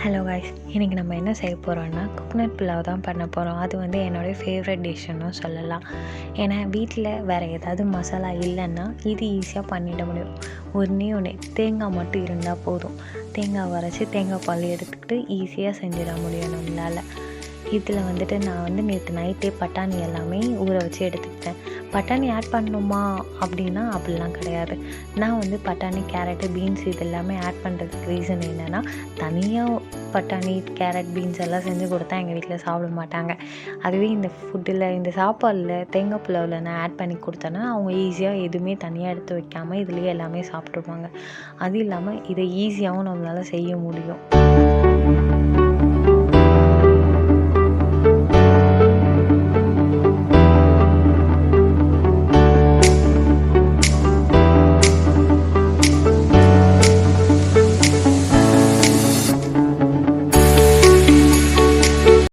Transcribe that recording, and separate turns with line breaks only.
Hello guys, இன்றைக்கி நம்ம என்ன செய்ய போகிறோன்னா கோகனட் புலாவ் தான் பண்ண போகிறோம். அது வந்து என்னோடய ஃபேவரட் டிஷ்ஷுன்னு சொல்லலாம். ஏன்னா வீட்டில் வேறு ஏதாவது மசாலா இல்லைன்னா இது ஈஸியாக பண்ணிட முடியும். ஒன்றே ஒன்று, தேங்காய் மட்டும் இருந்தால் போதும். தேங்காய் அரைச்சி தேங்காய் பால் எடுத்துக்கிட்டு ஈஸியாக செஞ்சிட முடியும் நம்மளால். இதில் வந்துட்டு நான் நேற்று நைட்டே பட்டாணி எல்லாமே ஊற வச்சு எடுத்துக்கிட்டேன். பட்டாணி ஆட் பண்ணணுமா அப்படின்னா அப்படிலாம் கிடையாது. நான் பட்டாணி, கேரட்டு, பீன்ஸ் இது எல்லாமே ஆட் பண்ணுறதுக்கு ரீசன் என்னென்னா, தனியாக பட்டாணி, கேரட், பீன்ஸ் எல்லாம் செஞ்சு கொடுத்தா எங்கள் வீட்டில் சாப்பிட மாட்டாங்க. அதுவே இந்த ஃபுட்டில், இந்த சாப்பாடில், தேங்காய் புலாவில் நான் ஆட் பண்ணி கொடுத்தேன்னா அவங்க ஈஸியாக எதுவுமே தனியாக எடுத்து வைக்காமல் இதுலேயே எல்லாமே சாப்பிட்ருப்பாங்க. அது இல்லாமல் இதை ஈஸியாகவும் நம்மளால் செய்ய முடியும்.